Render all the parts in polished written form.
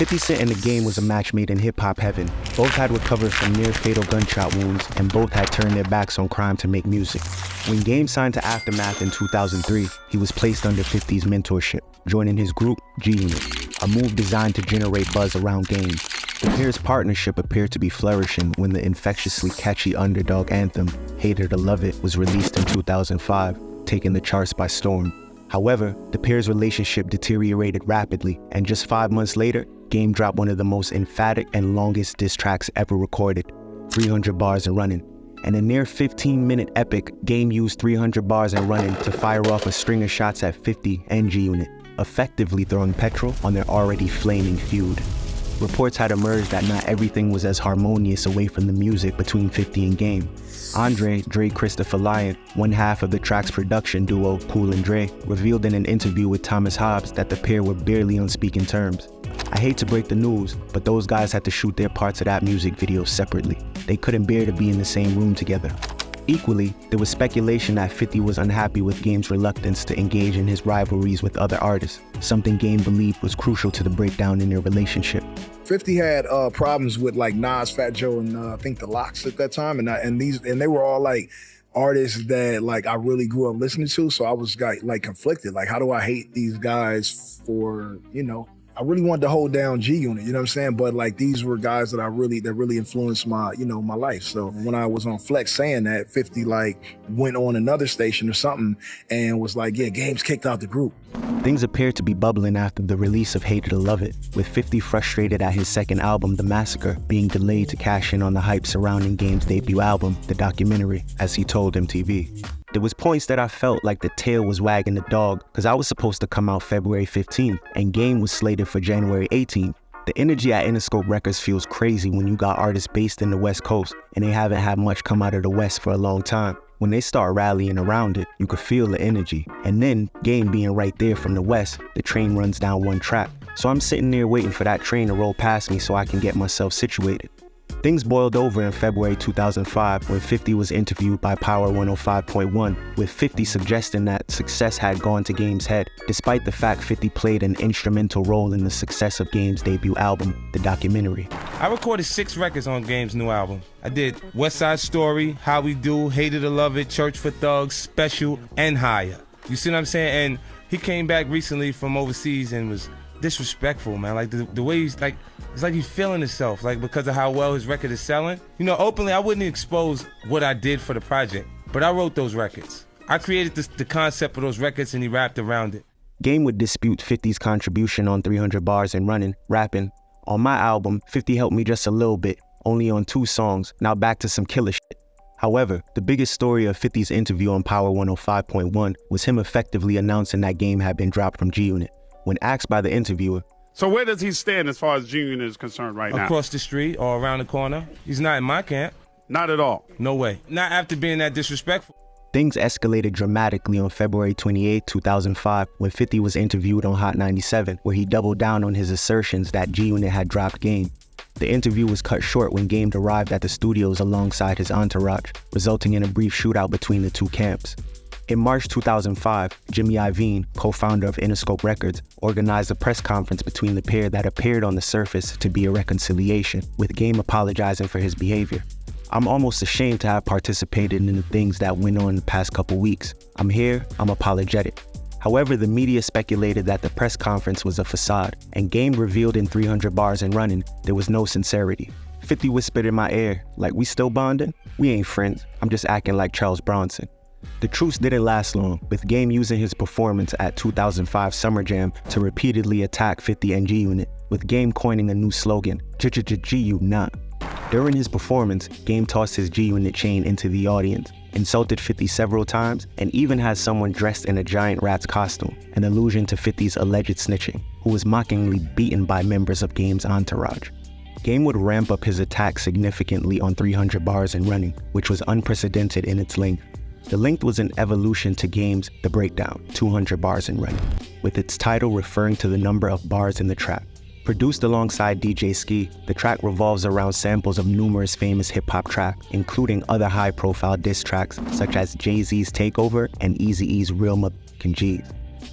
50 Cent and The Game was a match made in hip-hop heaven. Both had recovered from near-fatal gunshot wounds, and both had turned their backs on crime to make music. When Game signed to Aftermath in 2003, he was placed under 50's mentorship, joining his group, G-Unit, a move designed to generate buzz around Game. The pair's partnership appeared to be flourishing when the infectiously catchy underdog anthem, Hate It or Love It, was released in 2005, taking the charts by storm. However, the pair's relationship deteriorated rapidly, and just 5 months later, Game dropped one of the most emphatic and longest diss tracks ever recorded, 300 Bars and Runnin. In a near 15-minute epic, Game used 300 Bars and Runnin to fire off a string of shots at 50 and G-Unit, effectively throwing petrol on their already flaming feud. Reports had emerged that not everything was as harmonious away from the music between 50 and Game. Andre Dre Christopher Lyon, one half of the track's production duo Cool and Dre, revealed in an interview with Thomas Hobbs that the pair were barely on speaking terms. I hate to break the news, but those guys had to shoot their parts of that music video separately. They couldn't bear to be in the same room together. Equally, there was speculation that 50 was unhappy with Game's reluctance to engage in his rivalries with other artists, something Game believed was crucial to the breakdown in their relationship. 50 had problems with like Nas, Fat Joe, and I think the Lox at that time, and they were all like artists that like I really grew up listening to. So I was like conflicted. Like, how do I hate these guys for, you know? I really wanted to hold down G-Unit, you know what I'm saying? But like these were guys that really influenced my, you know, my life. So when I was on Flex saying that, 50 like went on another station or something and was like, yeah, Game's kicked out the group. Things appeared to be bubbling after the release of Hate It or Love It, with 50 frustrated at his second album, The Massacre, being delayed to cash in on the hype surrounding Game's debut album, The Documentary, as he told MTV. There was points that I felt like the tail was wagging the dog, because I was supposed to come out February 15th, and Game was slated for January 18th. The energy at Interscope Records feels crazy when you got artists based in the West Coast, and they haven't had much come out of the West for a long time. When they start rallying around it, you could feel the energy. And then, Game being right there from the West, the train runs down one track. So I'm sitting there waiting for that train to roll past me so I can get myself situated. Things boiled over in February 2005 when 50 was interviewed by Power 105.1, with 50 suggesting that success had gone to Game's head, despite the fact 50 played an instrumental role in the success of Game's debut album, The Documentary. I recorded 6 records on Game's new album. I did West Side Story, How We Do, Hate It or Love It, Church for Thugs, Special, and Higher. You see what I'm saying? And he came back recently from overseas and was disrespectful, man. Like the way he's like, it's like he's feeling himself, like because of how well his record is selling. You know, openly, I wouldn't expose what I did for the project, but I wrote those records. I created the concept of those records and he rapped around it. Game would dispute 50's contribution on 300 Bars and Runnin, rapping, "On my album, 50 helped me just a little bit, only on 2 songs, now back to some killer shit." However, the biggest story of 50's interview on Power 105.1 was him effectively announcing that Game had been dropped from G-Unit. When asked by the interviewer, "So where does he stand as far as G-Unit is concerned right now?" Across the street or around the corner. He's not in my camp. Not at all. No way. Not after being that disrespectful. Things escalated dramatically on February 28, 2005, when 50 was interviewed on Hot 97, where he doubled down on his assertions that G-Unit had dropped Game. The interview was cut short when Game arrived at the studios alongside his entourage, resulting in a brief shootout between the two camps. In March 2005, Jimmy Iovine, co-founder of Interscope Records, organized a press conference between the pair that appeared on the surface to be a reconciliation, with Game apologizing for his behavior. "I'm almost ashamed to have participated in the things that went on the past couple weeks. I'm here, I'm apologetic." However, the media speculated that the press conference was a facade, and Game revealed in 300 Bars and Runnin there was no sincerity. 50 whispered in my ear, like, "We still bonding? We ain't friends. I'm just acting like Charles Bronson." The truce didn't last long, with Game using his performance at 2005 Summer Jam to repeatedly attack 50 and G-Unit, with Game coining a new slogan, G-U-Not. During his performance, Game tossed his G-Unit chain into the audience, insulted 50 several times, and even had someone dressed in a giant rat's costume, an allusion to 50's alleged snitching, who was mockingly beaten by members of Game's entourage. Game would ramp up his attack significantly on 300 Bars and Runnin, which was unprecedented in its length. The length was an evolution to Game's The Breakdown, 200 Bars and Runnin, with its title referring to the number of bars in the track. Produced alongside DJ Ski, the track revolves around samples of numerous famous hip-hop tracks, including other high-profile diss tracks such as Jay-Z's Takeover and Eazy-E's Real Motherfucking G's.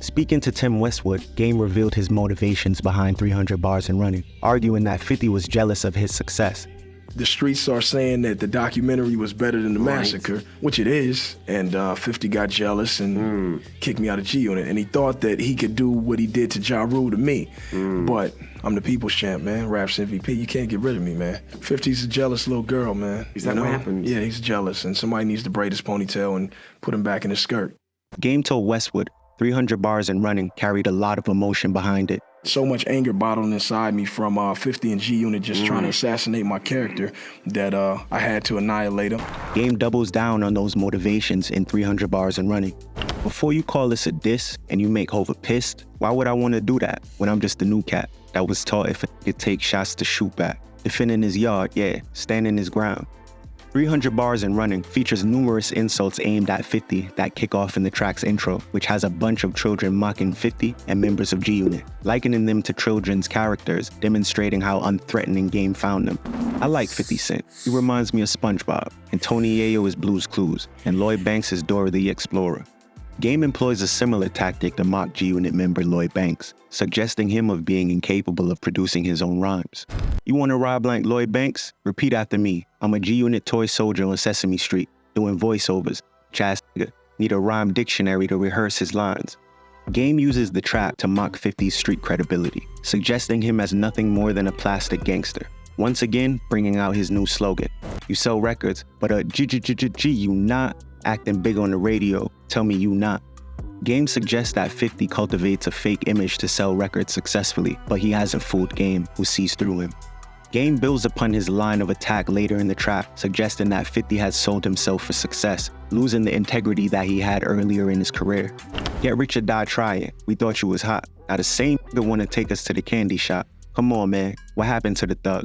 Speaking to Tim Westwood, Game revealed his motivations behind 300 Bars and Runnin, arguing that 50 was jealous of his success. The streets are saying that the documentary was better than the massacre, which it is, and 50 got jealous and kicked me out of G-Unit, and he thought that he could do what he did to Ja Rule to me. But I'm the people's champ, man, Raps MVP. You can't get rid of me, man. 50's a jealous little girl, man. Is that what happened? Yeah, he's jealous, and somebody needs to braid his ponytail and put him back in his skirt. Game told Westwood 300 Bars and Runnin carried a lot of emotion behind it. So much anger bottled inside me from 50 and G-Unit just trying to assassinate my character that I had to annihilate him. Game doubles down on those motivations in 300 Bars and Runnin. Before you call this a diss and you make Hova pissed, why would I want to do that when I'm just a new cat that was taught if it could take shots to shoot back? Defending his yard, yeah, standing his ground. 300 Bars and Runnin features numerous insults aimed at 50 that kick off in the track's intro, which has a bunch of children mocking 50 and members of G-Unit, likening them to children's characters, demonstrating how unthreatening Game found them. I like 50 Cent. He reminds me of SpongeBob, and Tony Yayo is Blue's Clues, and Lloyd Banks is Dora the Explorer. Game employs a similar tactic to mock G-Unit member Lloyd Banks, suggesting him of being incapable of producing his own rhymes. You want to rhyme like Lloyd Banks? Repeat after me. I'm a G-Unit toy soldier on Sesame Street, doing voiceovers. Chaz nigga, need a rhyme dictionary to rehearse his lines. Game uses the track to mock 50's street credibility, suggesting him as nothing more than a plastic gangster. Once again, bringing out his new slogan. You sell records, but G you not. Acting big on the radio, tell me you not. Game suggests that 50 cultivates a fake image to sell records successfully, but he hasn't fooled Game, who sees through him. Game builds upon his line of attack later in the track, suggesting that 50 has sold himself for success, losing the integrity that he had earlier in his career. Get rich or die trying, we thought you was hot. Now the same nigga wanna take us to the candy shop. Come on man, what happened to the thug?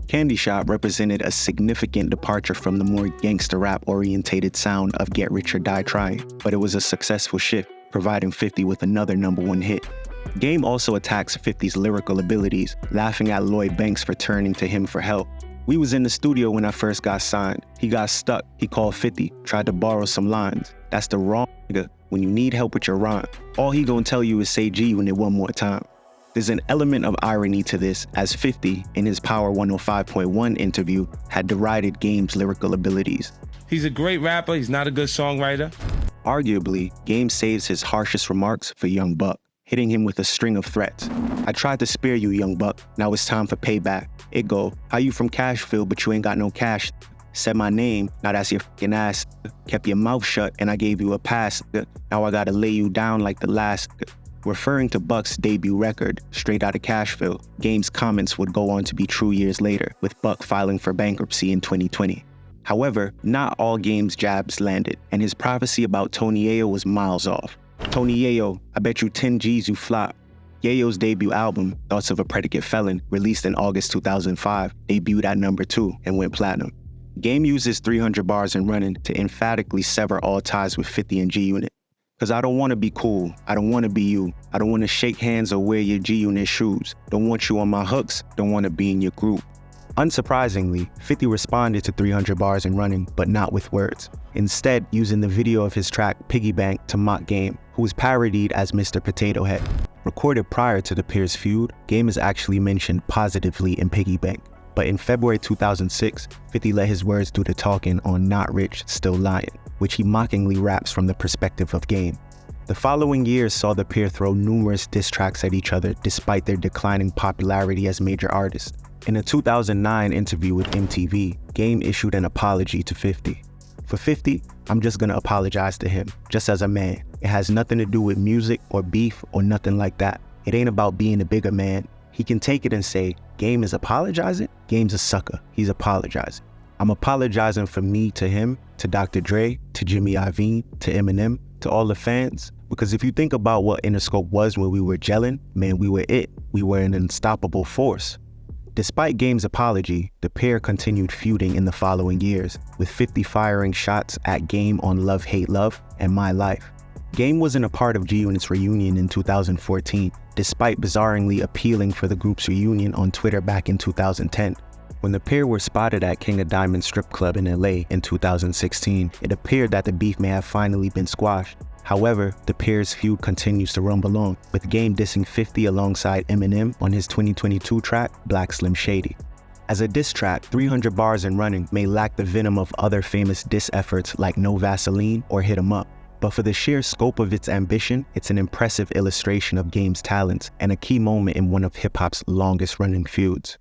Candy Shop represented a significant departure from the more gangster rap orientated sound of Get Rich or Die Trying, but it was a successful shift, providing 50 with another #1 hit. Game also attacks 50's lyrical abilities, laughing at Lloyd Banks for turning to him for help. We was in the studio when I first got signed. He got stuck, he called 50, tried to borrow some lines. That's the wrong nigga when you need help with your rhyme. All he gonna tell you is say G-Unit one more time. There's an element of irony to this, as 50, in his Power 105.1 interview, had derided Game's lyrical abilities. He's a great rapper, he's not a good songwriter. Arguably, Game saves his harshest remarks for Young Buck, hitting him with a string of threats. I tried to spare you, Young Buck, now it's time for payback. It go, how you from Cashville but you ain't got no cash? Said my name, now that's your fucking ass. Kept your mouth shut and I gave you a pass. Now I gotta lay you down like the last. Referring to Buck's debut record, Straight Outta Cashville, Game's comments would go on to be true years later, with Buck filing for bankruptcy in 2020. However, not all Game's jabs landed, and his prophecy about Tony Yayo was miles off. Tony Yayo, I bet you 10 G's you flop. Yayo's debut album, Thoughts of a Predicate Felon, released in August 2005, debuted at #2 and went platinum. Game uses 300 Bars and Runnin to emphatically sever all ties with 50 and G-Unit. Cause I don't wanna be cool, I don't wanna be you. I don't wanna shake hands or wear your G-Unit shoes. Don't want you on my hooks, don't wanna be in your group. Unsurprisingly, 50 responded to 300 Bars and Runnin, but not with words. Instead, using the video of his track Piggy Bank to mock Game, who was parodied as Mr. Potato Head. Recorded prior to the pair's feud, Game is actually mentioned positively in Piggy Bank. But in February 2006, 50 let his words do the talking on Not Rich, Still Lying, which he mockingly raps from the perspective of Game. The following years saw the pair throw numerous diss tracks at each other despite their declining popularity as major artists. In a 2009 interview with MTV, Game issued an apology to 50. For 50, I'm just gonna apologize to him, just as a man. It has nothing to do with music or beef or nothing like that. It ain't about being a bigger man. He can take it and say, Game is apologizing? Game's a sucker, he's apologizing. I'm apologizing for me to him, to Dr. Dre, to Jimmy Iovine, to Eminem, to all the fans. Because if you think about what Interscope was when we were gelling, man, we were it. We were an unstoppable force. Despite Game's apology, the pair continued feuding in the following years, with 50 firing shots at Game on Love Hate Love and My Life. Game wasn't a part of G-Unit's reunion in 2014, despite bizarrely appealing for the group's reunion on Twitter back in 2010. When the pair were spotted at King of Diamonds strip club in LA in 2016, it appeared that the beef may have finally been squashed. However, the pair's feud continues to rumble on, with Game dissing 50 alongside Eminem on his 2022 track, Black Slim Shady. As a diss track, 300 Bars and Runnin may lack the venom of other famous diss efforts like No Vaseline or Hit 'Em Up, but for the sheer scope of its ambition, it's an impressive illustration of Game's talents and a key moment in one of hip-hop's longest-running feuds.